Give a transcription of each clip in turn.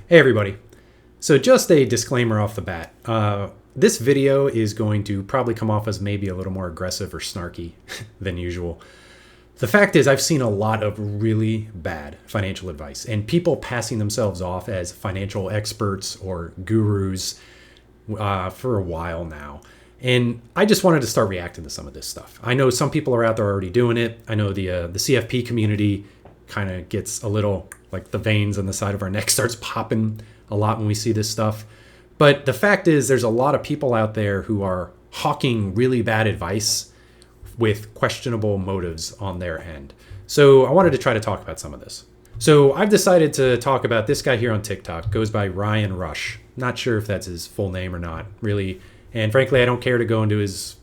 Hey everybody. So just a disclaimer off the bat. This video is going to probably come off as maybe a little more aggressive or snarky than usual. The fact is I've seen a lot of really bad financial advice and people passing themselves off as financial experts or gurus for a while now. And I just wanted to start reacting to some of this stuff. I know some people are out there already doing it. I know the CFP community kind of gets a little, like the veins on the side of our neck starts popping a lot when we see this stuff. But the fact is there's a lot of people out there who are hawking really bad advice with questionable motives on their end. So I wanted to try to talk about some of this. So I've decided to talk about this guy here on TikTok, goes by Ryan Rush. Not sure if that's his full name or not, really. And frankly, I don't care to go into his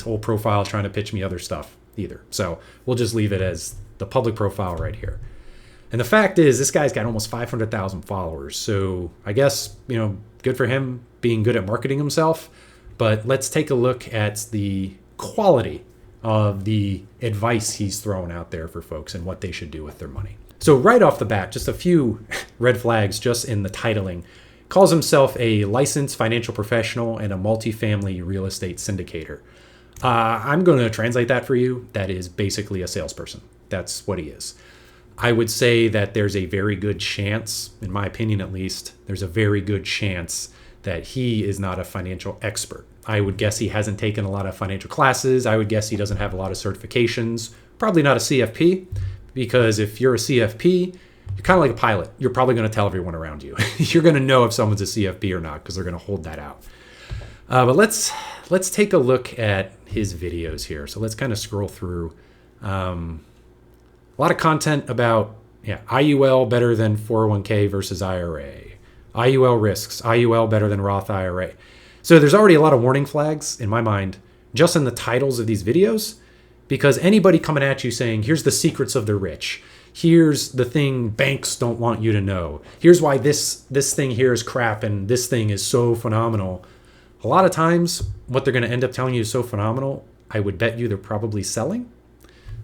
whole profile trying to pitch me other stuff either. So we'll just leave it as the public profile right here. And the fact is, this guy's got almost 500,000 followers. So I guess, good for him being good at marketing himself. But let's take a look at the quality of the advice he's throwing out there for folks and what they should do with their money. So right off the bat, just a few red flags just in the titling. Calls himself a licensed financial professional and a multifamily real estate syndicator. I'm going to translate that for you. That is basically a salesperson. That's what he is. I would say that there's a very good chance, in my opinion at least, there's a very good chance that he is not a financial expert. I would guess he hasn't taken a lot of financial classes. I would guess he doesn't have a lot of certifications. Probably not a CFP, because if you're a CFP, you're kind of like a pilot. You're probably going to tell everyone around you. You're going to know if someone's a CFP or not because they're going to hold that out. But let's take a look at his videos here. So let's kind of scroll through. A lot of content about IUL better than 401k versus IRA. IUL risks. IUL better than Roth IRA. So there's already a lot of warning flags in my mind just in the titles of these videos, because anybody coming at you saying, here's the secrets of the rich. Here's the thing banks don't want you to know. Here's why this thing here is crap and this thing is so phenomenal. A lot of times what they're going to end up telling you is so phenomenal, I would bet you they're probably selling.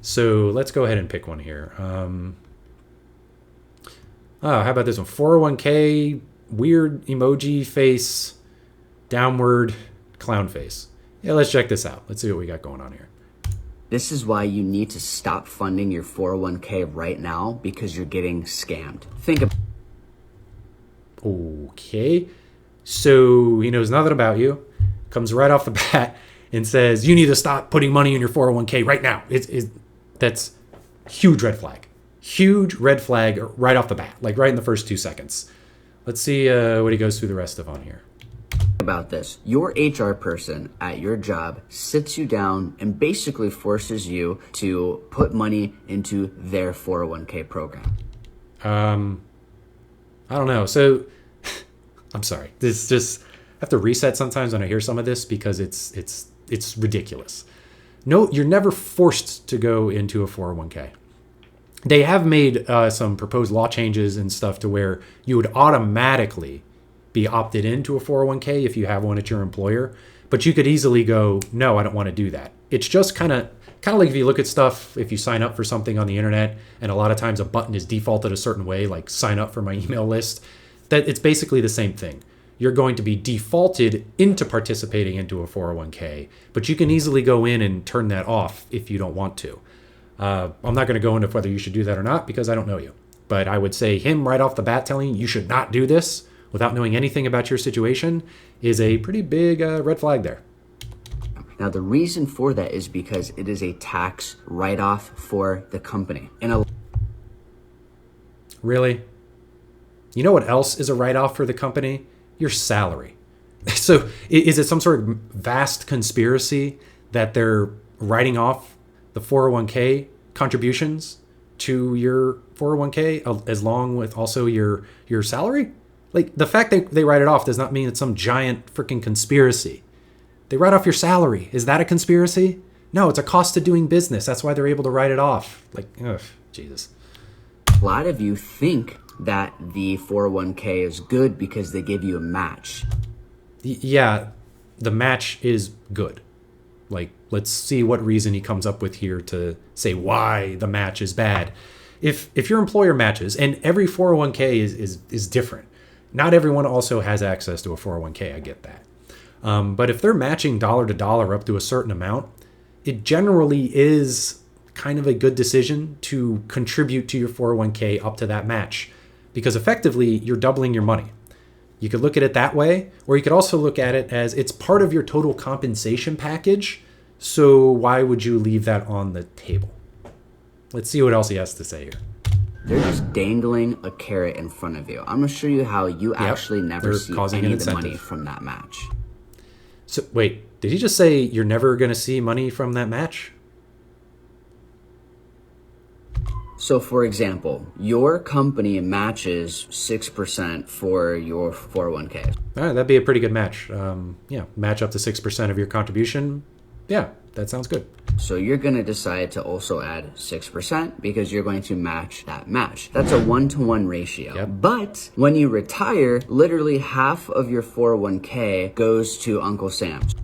So let's go ahead and pick one here. How about this one? 401k, weird emoji face, downward clown face. Yeah, let's check this out. Let's see what we got going on here. This is why you need to stop funding your 401k right now, because you're getting scammed. Think about Okay. So he knows nothing about you, comes right off the bat and says, you need to stop putting money in your 401k right now. That's huge red flag. Huge red flag right off the bat, like right in the first 2 seconds. Let's see what he goes through the rest of on here. about this. Your HR person at your job sits you down and basically forces you to put money into their 401k program. I don't know. So I'm sorry. This just I have to reset sometimes when I hear some of this because it's ridiculous. No, you're never forced to go into a 401k. They have made some proposed law changes and stuff to where you would automatically be opted into a 401k if you have one at your employer, but you could easily go, no, I don't want to do that. It's just kind of like if you look at stuff, if you sign up for something on the internet and a lot of times a button is defaulted a certain way, like sign up for my email list, that it's basically the same thing. You're going to be defaulted into participating into a 401k, but you can easily go in and turn that off if you don't want to. I'm not going to go into whether you should do that or not because I don't know you. But I would say him right off the bat telling you should not do this without knowing anything about your situation is a pretty big red flag there. Now, the reason for that is because it is a tax write-off for the company. Really? You know what else is a write-off for the company? Your salary. So is it some sort of vast conspiracy that they're writing off the 401k contributions to your 401k as long with also your salary? Like, the fact that they write it off does not mean it's some giant freaking conspiracy. They write off your salary. Is that a conspiracy? No, it's a cost of doing business. That's why they're able to write it off. Like, ugh, Jesus. A lot of you think that the 401k is good because they give you a match. Yeah, the match is good. Like, let's see what reason he comes up with here to say why the match is bad. If your employer matches, and every 401k is different. Not everyone also has access to a 401k. I get that. But if they're matching dollar to dollar up to a certain amount, it generally is kind of a good decision to contribute to your 401k up to that match, because effectively you're doubling your money. You could look at it that way, or you could also look at it as it's part of your total compensation package. So why would you leave that on the table? Let's see what else he has to say here. They're just dangling a carrot in front of you. I'm going to show you how you actually never see any of the money from that match. So wait, did he just say you're never going to see money from that match? So for example, your company matches 6% for your 401k. All right, that'd be a pretty good match. Match up to 6% of your contribution. Yeah, that sounds good. So you're going to decide to also add 6% because you're going to match that match. That's a 1-to-1 ratio. Yep. But when you retire, literally half of your 401k goes to Uncle Sam's.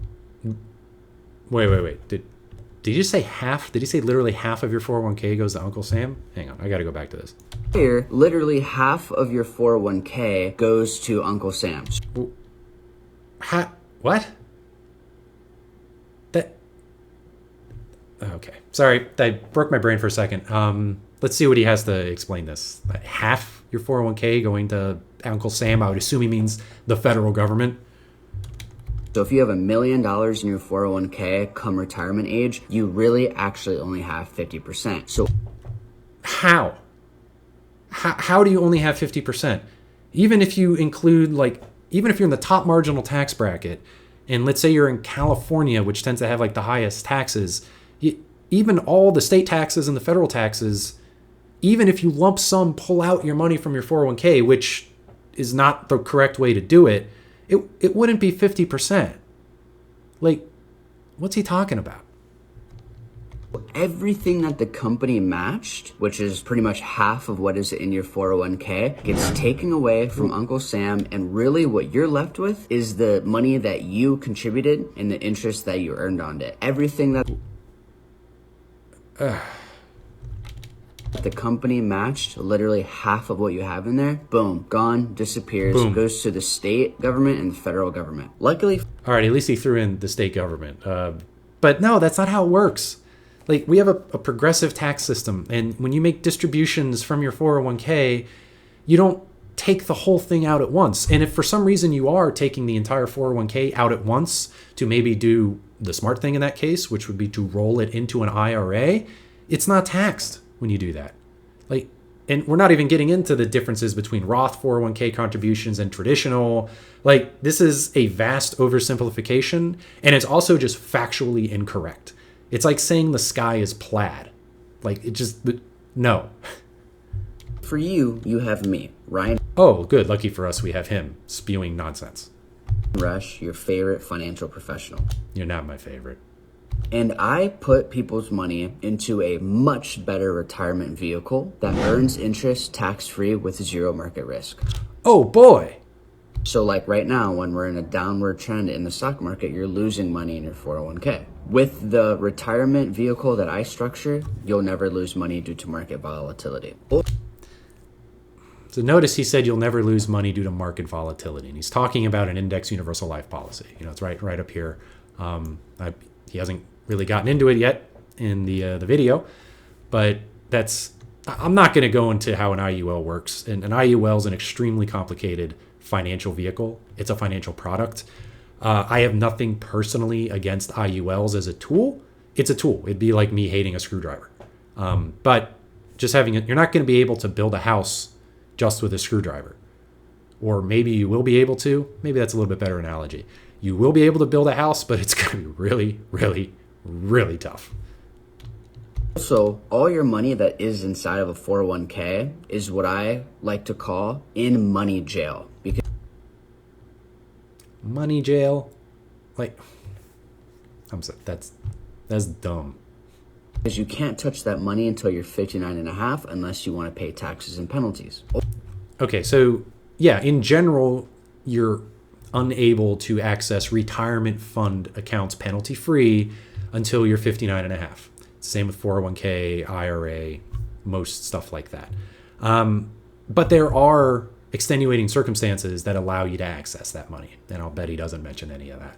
Wait. Did you say half? Did he say literally half of your 401k goes to Uncle Sam? Hang on, I got to go back to this. Here, literally half of your 401k goes to Uncle Sam's. What? Okay. Sorry, I broke my brain for a second. Let's see what he has to explain this. Half your 401k going to Uncle Sam, I would assume he means the federal government. So if you have $1 million in your 401k come retirement age, you really actually only have 50%. So how? How do you only have 50%? Even if you include, even if you're in the top marginal tax bracket, and let's say you're in California, which tends to have the highest taxes, even all the state taxes and the federal taxes, even if you lump sum pull out your money from your 401k, which is not the correct way to do it, it wouldn't be 50%. What's he talking about? Everything that the company matched, which is pretty much half of what is in your 401k, gets taken away from Uncle Sam, and really what you're left with is the money that you contributed and the interest that you earned on it. Everything that the company matched, literally half of what you have in there, boom, gone, disappears, boom. Goes to the state government and the federal government. Luckily, all right, at least he threw in the state government. But no, that's not how it works. We have a progressive tax system, and when you make distributions from your 401k, you don't take the whole thing out at once. And if for some reason you are taking the entire 401k out at once to maybe do the smart thing in that case, which would be to roll it into an IRA, it's not taxed when you do that. And we're not even getting into the differences between Roth 401k contributions and traditional. This is a vast oversimplification, and it's also just factually incorrect. It's like saying the sky is plaid. No. For you have me, Ryan. Oh, good. Lucky for us, we have him spewing nonsense. Rush, your favorite financial professional. You're not my favorite. And I put people's money into a much better retirement vehicle that earns interest tax-free with zero market risk. Oh, boy. So right now, when we're in a downward trend in the stock market, you're losing money in your 401k. With the retirement vehicle that I structure, you'll never lose money due to market volatility. So notice he said you'll never lose money due to market volatility. And he's talking about an index universal life policy. It's right up here. He hasn't really gotten into it yet in the video, but I'm not going to go into how an IUL works. And an IUL is an extremely complicated financial vehicle. It's a financial product. I have nothing personally against IULs as a tool. It's a tool. It'd be like me hating a screwdriver. But just having it, you're not going to be able to build a house just with a screwdriver. Or maybe you will be able to. Maybe that's a little bit better analogy. You will be able to build a house, but it's going to be really, really, really tough. So all your money that is inside of a 401k is what I like to call in money jail. Because money jail? That's dumb. Because you can't touch that money until you're 59 and a half unless you want to pay taxes and penalties. Okay, so yeah, in general, you're unable to access retirement fund accounts penalty free until you're 59 and a half. Same with 401k, IRA, most stuff like that. But there are extenuating circumstances that allow you to access that money. And I'll bet he doesn't mention any of that.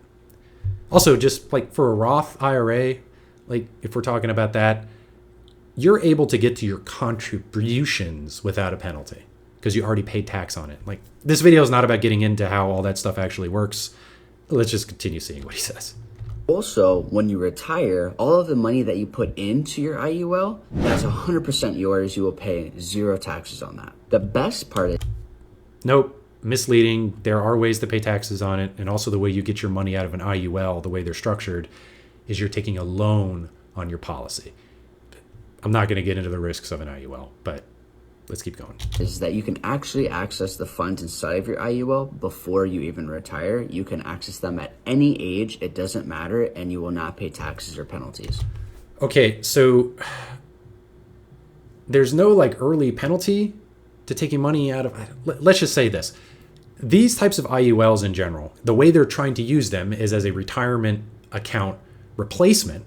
Also, just like for a Roth IRA, like if we're talking about that, you're able to get to your contributions without a penalty because you already paid tax on it. Like, this video is not about getting into how all that stuff actually works. Let's just continue seeing what he says. Also, when you retire, all of the money that you put into your IUL, that's 100% yours. You will pay 0 taxes on that. The best part is... Nope, misleading. There are ways to pay taxes on it. And also the way you get your money out of an IUL, the way they're structured, is you're taking a loan on your policy. I'm not going to get into the risks of an IUL, but let's keep going. Is that you can actually access the funds inside of your IUL before you even retire. You can access them at any age. It doesn't matter, and you will not pay taxes or penalties. Okay, so there's no like early penalty to taking money out of... Let's just say this. These types of IULs in general, the way they're trying to use them is as a retirement account replacement,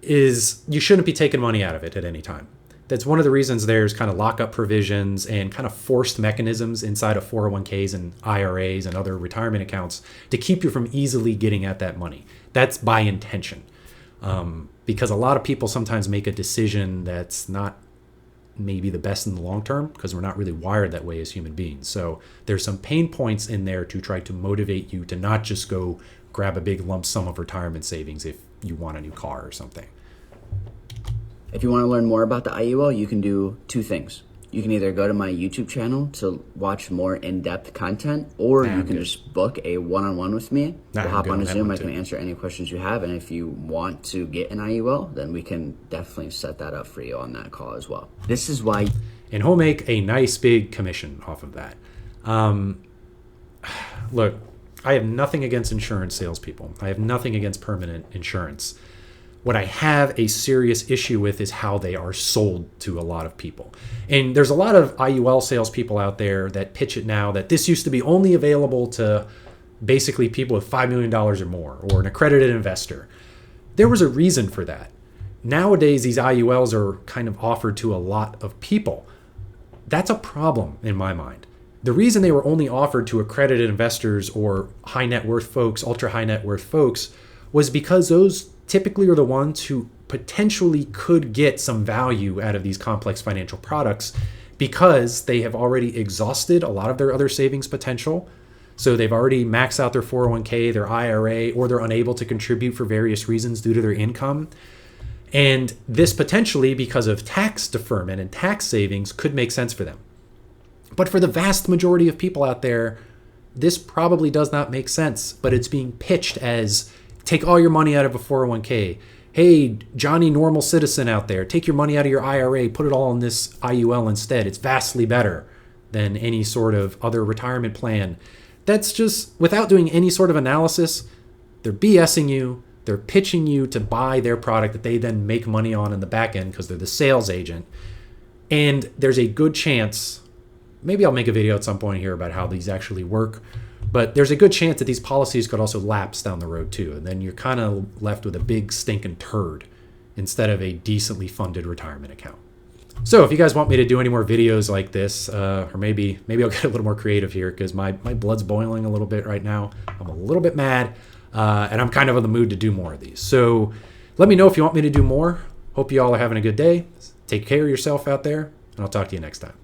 is you shouldn't be taking money out of it at any time. That's one of the reasons there's kind of lockup provisions and kind of forced mechanisms inside of 401ks and IRAs and other retirement accounts to keep you from easily getting at that money. That's by intention. Because a lot of people sometimes make a decision that's not maybe the best in the long term because we're not really wired that way as human beings. So there's some pain points in there to try to motivate you to not just go grab a big lump sum of retirement savings if you want a new car or something. If you want to learn more about the IUL, you can do 2 things. You can either go to my YouTube channel to watch more in-depth content, or you can just book a one-on-one with me. We'll hop on a Zoom. I can answer any questions you have. And if you want to get an IUL, then we can definitely set that up for you on that call as well. This is why... And he'll make a nice big commission off of that. Look, I have nothing against insurance salespeople. I have nothing against permanent insurance. What I have a serious issue with is how they are sold to a lot of people. And there's a lot of IUL salespeople out there that pitch it now that this used to be only available to basically people with $5 million or more, or an accredited investor. There was a reason for that. Nowadays, these IULs are kind of offered to a lot of people. That's a problem in my mind. The reason they were only offered to accredited investors or high net worth folks, ultra high net worth folks, was because those typically are the ones who potentially could get some value out of these complex financial products because they have already exhausted a lot of their other savings potential. So they've already maxed out their 401k, their IRA, or they're unable to contribute for various reasons due to their income. And this potentially, because of tax deferment and tax savings, could make sense for them. But for the vast majority of people out there, this probably does not make sense, but it's being pitched as take all your money out of a 401k. Hey, Johnny normal citizen out there, take your money out of your IRA, put it all in this IUL instead. It's vastly better than any sort of other retirement plan. That's just, without doing any sort of analysis, they're BSing you. They're pitching you to buy their product that they then make money on in the back end because they're the sales agent. And there's a good chance, maybe I'll make a video at some point here about how these actually work, but there's a good chance that these policies could also lapse down the road too. And then you're kind of left with a big stinking turd instead of a decently funded retirement account. So if you guys want me to do any more videos like this, or maybe I'll get a little more creative here because my blood's boiling a little bit right now. I'm a little bit mad, and I'm kind of in the mood to do more of these. So let me know if you want me to do more. Hope you all are having a good day. Take care of yourself out there, and I'll talk to you next time.